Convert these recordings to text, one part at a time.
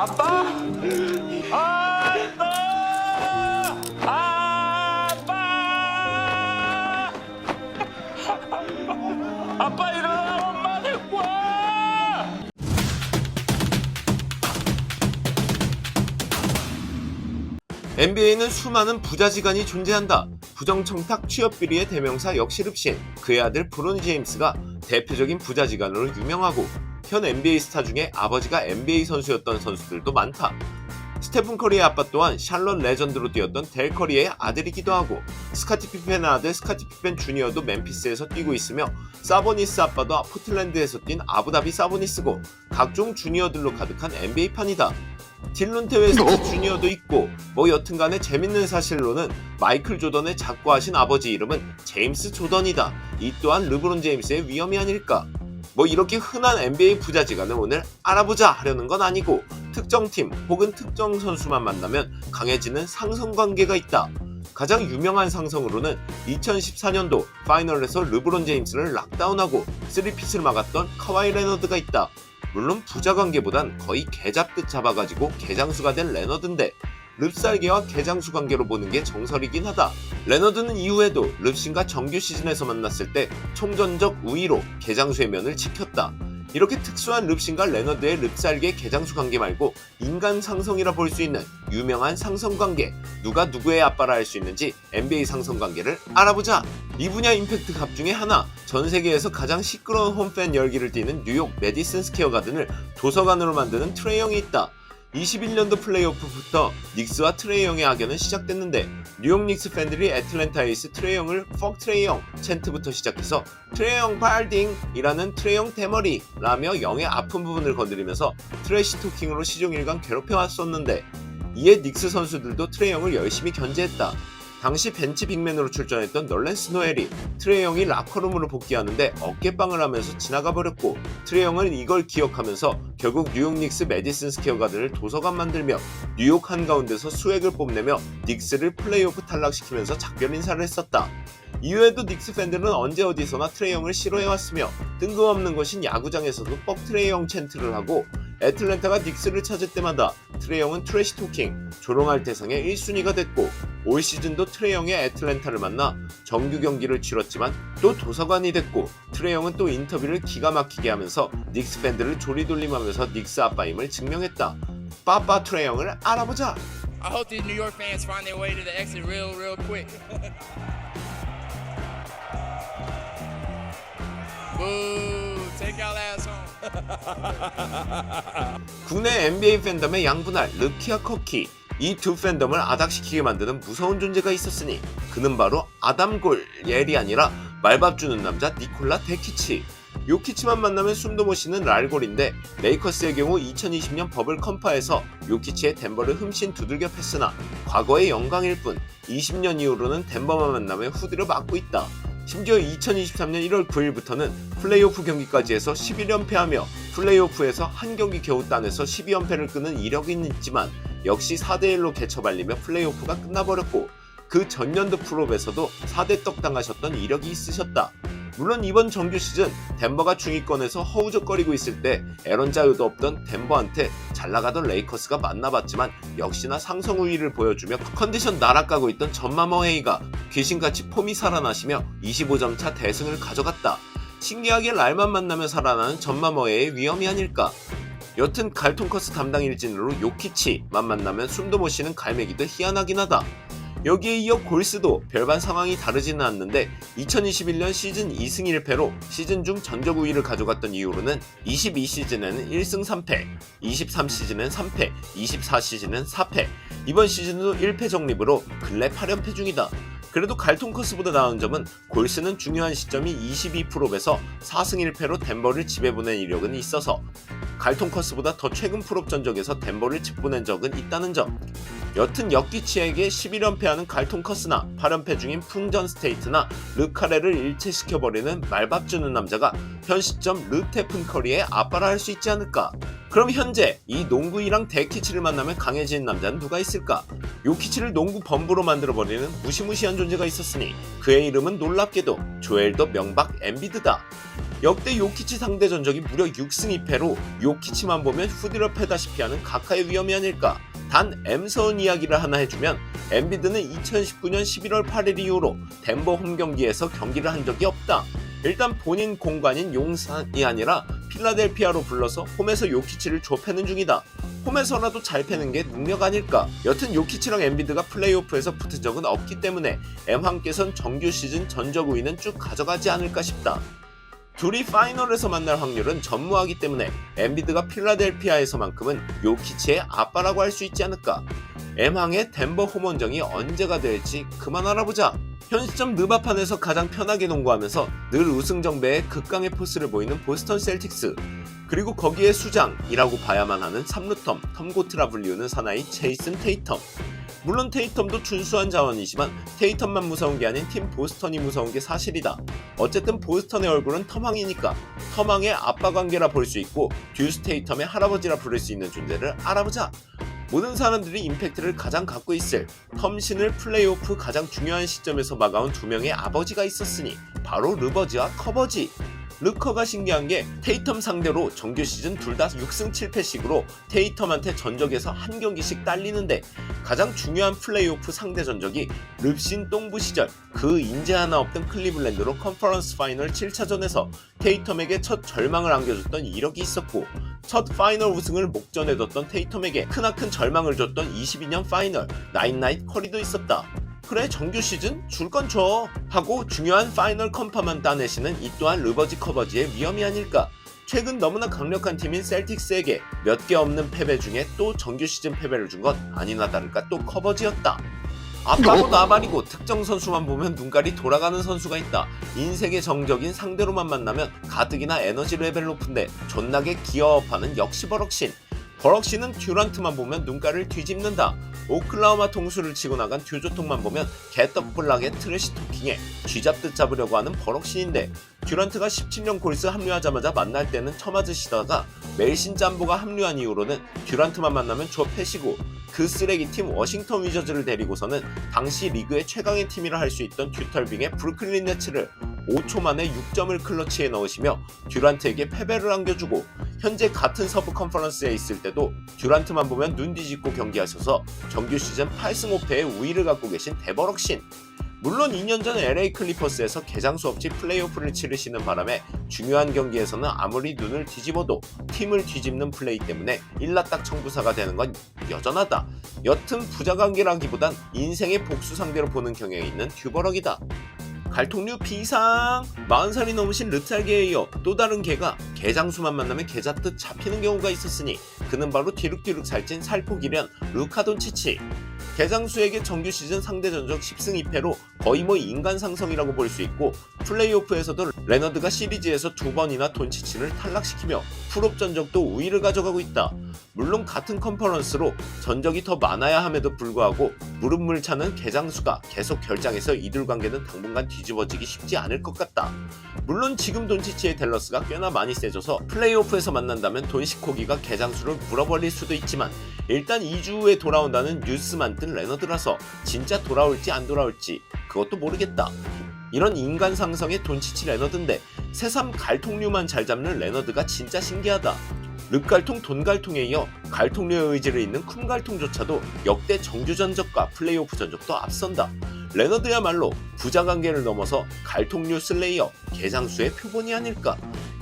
아빠! 아빠! 아빠! 아빠 일어나! 엄마 데리고 와! NBA는 수많은 부자지간이 존재한다. 부정청탁 취업비리의 대명사 역시 릅신, 그의 아들 브로니 제임스가 대표적인 부자지간으로 유명하고 현 NBA 스타 중에 아버지가 NBA 선수였던 선수들도 많다. 스테픈 커리의 아빠 또한 샬럿 레전드로 뛰었던 델 커리의 아들이기도 하고 스카티 피펜의 아들 스카티 피펜 주니어도 멤피스에서 뛰고 있으며 사보니스 아빠도 포틀랜드에서 뛴 아부다비 사보니스고 각종 주니어들로 가득한 NBA판이다. 딜론테 웨스트 주니어도 있고 여튼간에 재밌는 사실로는 마이클 조던의 작고하신 아버지 이름은 제임스 조던이다. 이 또한 르브론 제임스의 위엄이 아닐까. 이렇게 흔한 NBA 부자지간을 오늘 알아보자 하려는 건 아니고 특정 팀 혹은 특정 선수만 만나면 강해지는 상성관계가 있다. 가장 유명한 상성으로는 2014년도 파이널에서 르브론 제임스를 락다운하고 3핏을 막았던 카와이 레너드가 있다. 물론 부자관계보단 거의 개 잡듯 잡아가지고 개장수가 된 레너드인데 릅살계와 개장수 관계로 보는 게 정설이긴 하다. 레너드는 이후에도 릅신과 정규 시즌에서 만났을 때 총전적 우위로 개장수의 면을 지켰다. 이렇게 특수한 릅신과 레너드의 릅살계 개장수 관계 말고 인간 상성이라 볼 수 있는 유명한 상성관계, 누가 누구의 아빠라 할 수 있는지 NBA 상성관계를 알아보자. 이 분야 임팩트 갑 중에 하나, 전 세계에서 가장 시끄러운 홈팬 열기를 띠는 뉴욕 메디슨 스퀘어 가든을 도서관으로 만드는 트레이 형이 있다. 21년도 플레이오프부터 닉스와 트레이 형의 악연은 시작됐는데 뉴욕 닉스 팬들이 애틀랜타 에이스 트레이 형을 퍽 트레이 형 챈트부터 시작해서 트레이 형 발딩 이라는 트레이 형 대머리 라며 영의 아픈 부분을 건드리면서 트래시 토킹으로 시종일관 괴롭혀왔었는데 이에 닉스 선수들도 트레이 형을 열심히 견제했다. 당시 벤치 빅맨으로 출전했던 널렌스 노엘이 트레이 형이 라커룸으로 복귀하는데 어깨빵을 하면서 지나가 버렸고 트레이 형은 이걸 기억하면서 결국 뉴욕 닉스 메디슨 스퀘어 가든을 도서관 만들며 뉴욕 한가운데서 수액을 뽐내며 닉스를 플레이오프 탈락시키면서 작별 인사를 했었다. 이후에도 닉스 팬들은 언제 어디서나 트레이 형을 싫어해왔으며 뜬금없는 것인 야구장에서도 뻑 트레이 형 챈트를 하고 애틀랜타가 닉스를 찾을 때마다 트레이 형은 트래시 토킹, 조롱할 대상의 1순위가 됐고 올 시즌도 트레이 형의 애틀랜타를 만나 정규 경기를 치렀지만 또 도서관이 됐고 트레이 형은 또 인터뷰를 기가 막히게 하면서 닉스 팬들을 조리돌림하면서 닉스 아빠임을 증명했다. 빠빠 트레이 형을 알아보자. I hope these New York fans find their way to the exit real quick. Boo, take y'all ass home. 국내 NBA 팬덤의 양분할 르키와 커키, 이 두 팬덤을 아닥시키게 만드는 무서운 존재가 있었으니 그는 바로 아담 골옐이 아니라 말밥 주는 남자 니콜라 데키치. 요키치만 만나면 숨도 못 쉬는 랄골인데 레이커스의 경우 2020년 버블 컴파에서 요키치의 덴버를 흠씬 두들겨 패스나 과거의 영광일 뿐 20년 이후로는 덴버만 만나면 후드려 맞고 있다. 심지어 2023년 1월 9일부터는 플레이오프 경기까지 해서 11연패하며 플레이오프에서 한 경기 겨우 따내서 12연패를 끄는 이력은 있지만 역시 4대1로 개처발리며 플레이오프가 끝나버렸고 그 전년도 프로에서도 4대 떡 당하셨던 이력이 있으셨다. 물론 이번 정규 시즌 덴버가 중위권에서 허우적거리고 있을 때 에런 자유도 없던 덴버한테 잘나가던 레이커스가 만나봤지만 역시나 상성 우위를 보여주며 컨디션 날아가고 있던 전마머 헤이가 귀신같이 폼이 살아나시며 25점 차 대승을 가져갔다. 신기하게 랄만 만나면 살아나는 전마머 헤이의 위험이 아닐까. 여튼 갈통커스 담당 일진으로 요키치만 만나면 숨도 못 쉬는 갈매기도 희한하긴 하다. 여기에 이어 골스도 별반 상황이 다르지는 않는데 2021년 시즌 2승 1패로 시즌 중 전적 우위를 가져갔던 이후로는 22시즌에는 1승 3패, 23시즌엔 3패, 24시즌엔 4패, 이번 시즌도 1패 적립으로 근래 8연패 중이다. 그래도 갈통커스보다 나은 점은 골스는 중요한 시점이 22%에서 4승 1패로 덴버를 지배보낸 이력은 있어서 갈통커스보다 더 최근 풀업 전적에서 덴버를 집보낸 적은 있다는 점. 여튼 역기치에게 11연패하는 갈통커스나 8연패 중인 풍전 스테이트나 르카레를 일체시켜버리는 말밥 주는 남자가 현 시점 르테픈 커리의 아빠라 할 수 있지 않을까. 그럼 현재 이 농구이랑 데키치를 만나면 강해지는 남자는 누가 있을까? 요키치를 농구 범부로 만들어버리는 무시무시한 존재가 있었으니 그의 이름은 놀랍게도 조엘 더 명박 엠비드다. 역대 요키치 상대 전적이 무려 6승 2패로 요키치만 보면 후드려 패다시피 하는 각하의 위험이 아닐까. 단 M선 이야기를 하나 해주면 엔비드는 2019년 11월 8일 이후로 덴버 홈 경기에서 경기를 한 적이 없다. 일단 본인 공간인 용산이 아니라 필라델피아로 불러서 홈에서 요키치를 좁혀는 중이다. 홈에서라도 잘 패는 게 능력 아닐까. 여튼 요키치랑 엔비드가 플레이오프에서 붙은 적은 없기 때문에 M왕께선 정규 시즌 전적 우위는 쭉 가져가지 않을까 싶다. 둘이 파이널에서 만날 확률은 전무하기 때문에 엔비드가 필라델피아에서만큼은 요키치의 아빠라고 할 수 있지 않을까. M왕의 덴버 홈원정이 언제가 될지 그만 알아보자. 현 시점 느바판에서 가장 편하게 농구하면서 늘 우승 정배의 극강의 포스를 보이는 보스턴 셀틱스, 그리고 거기에 수장이라고 봐야만 하는 3루텀 텀고트라 불리우는 사나이 제이슨 테이텀. 물론 테이텀도 준수한 자원이지만 테이텀만 무서운 게 아닌 팀 보스턴이 무서운 게 사실이다. 어쨌든 보스턴의 얼굴은 텀왕이니까 텀왕의 아빠 관계라 볼 수 있고 듀스 테이텀의 할아버지라 부를 수 있는 존재를 알아보자. 모든 사람들이 임팩트를 가장 갖고 있을 텀신을 플레이오프 가장 중요한 시점에서 막아온 두 명의 아버지가 있었으니 바로 르버지와 커버지. 르커가 신기한 게 테이텀 상대로 정규 시즌 둘 다 6승 7패씩으로 테이텀한테 전적에서 한 경기씩 딸리는데 가장 중요한 플레이오프 상대 전적이 릅신 똥부 시절 그 인재 하나 없던 클리블랜드로 컨퍼런스 파이널 7차전에서 테이텀에게 첫 절망을 안겨줬던 이력이 있었고, 첫 파이널 우승을 목전에 뒀던 테이텀에게 크나큰 절망을 줬던 22년 파이널 나잇나잇 커리도 있었다. 그래 정규 시즌 줄 건 줘 하고 중요한 파이널 컴파만 따내시는 이 또한 르버지 커버지의 위험이 아닐까. 최근 너무나 강력한 팀인 셀틱스에게 몇 개 없는 패배 중에 또 정규 시즌 패배를 준 건 아니나 다를까 또 커버지였다. 아빠고 나발이고 특정 선수만 보면 눈깔이 돌아가는 선수가 있다. 인생의 정적인 상대로만 만나면 가뜩이나 에너지 레벨 높은데 존나게 기어업하는 역시 버럭신. 버럭신은 듀란트만 보면 눈깔을 뒤집는다. 오클라호마 통수를 치고 나간 듀조통만 보면 개떡블락의 트래시 토킹에 쥐잡듯 잡으려고 하는 버럭신인데, 듀란트가 17년 골스 합류하자마자 만날 때는 처맞으시다가 멜신 짬보가 합류한 이후로는 듀란트만 만나면 좁패시고, 그 쓰레기팀 워싱턴 위저즈를 데리고서는 당시 리그의 최강의 팀이라 할 수 있던 듀털빙의 브루클린 네츠를 5초 만에 6점을 클러치에 넣으시며 듀란트에게 패배를 안겨주고, 현재 같은 서부 컨퍼런스에 있을 때도 듀란트만 보면 눈 뒤집고 경기하셔서 정규 시즌 8승 5패의 우위를 갖고 계신 대버럭신. 물론 2년 전 LA 클리퍼스에서 개장수 없이 플레이오프를 치르시는 바람에 중요한 경기에서는 아무리 눈을 뒤집어도 팀을 뒤집는 플레이 때문에 일라딱 청부사가 되는 건 여전하다. 여튼 부자관계라기보단 인생의 복수 상대로 보는 경향이 있는 듀버럭이다. 갈통류 비상! 40살이 넘으신 르탈계에 이어 또 다른 개가 개장수만 만나면 개잡듯 잡히는 경우가 있었으니 그는 바로 뒤룩뒤룩 살찐 살포기련 루카 돈치치. 개장수에게 정규 시즌 상대 전적 10승 2패로 거의 인간 상성이라고 볼 수 있고, 플레이오프에서도 레너드가 시리즈에서 2번이나 돈치치를 탈락시키며 풀업 전적도 우위를 가져가고 있다. 물론 같은 컨퍼런스로 전적이 더 많아야 함에도 불구하고 무릎 물차는 개장수가 계속 결장해서 이들 관계는 당분간 뒤집어지기 쉽지 않을 것 같다. 물론 지금 돈치치의 댈러스가 꽤나 많이 세져서 플레이오프에서 만난다면 돈시코기가 개장수를 물어버릴 수도 있지만, 일단 2주 후에 돌아온다는 뉴스만 뜬 레너드라서 진짜 돌아올지 안 돌아올지 그것도 모르겠다. 이런 인간 상성의 돈치치 레너드인데 새삼 갈통류만 잘 잡는 레너드가 진짜 신기하다. 릅갈통 돈갈통에 이어 갈통류의 의지를 잇는 쿰갈통조차도 역대 정규 전적과 플레이오프 전적도 앞선다. 레너드야말로 부자관계를 넘어서 갈통류 슬레이어 개장수의 표본이 아닐까.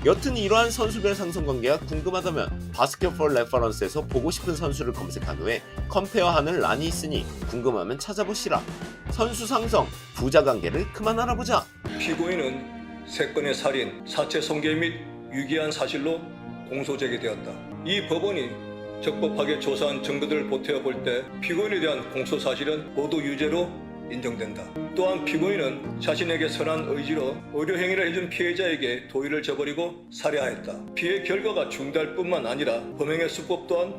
여튼 이러한 선수별 상성관계가 궁금하다면 바스켓볼 레퍼런스에서 보고 싶은 선수를 검색한 후에 컴페어하는 란이 있으니 궁금하면 찾아보시라. 선수 상성, 부자관계를 그만 알아보자. 피고인은 3건의 살인, 사체 성괴 및 유기한 사실로 공소제기되었다. 이 법원이 적법하게 조사한 증거들을 보태어 볼 때 피고인에 대한 공소 사실은 모두 유죄로 인정된다. 또한 피고인은 자신에게 선한 의지로 의료행위를 해준 피해자에게 도의를 저버리고 살해하였다. 피해 결과가 중대할 뿐만 아니라 범행의 수법 또한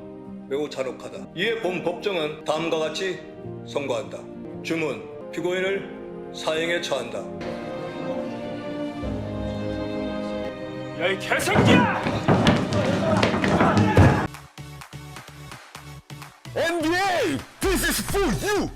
매우 잔혹하다. 이에 본 법정은 다음과 같이 선고한다. 주문, 피고인을 사형에 처한다. 야 이 개새끼야! NBA, this is for you.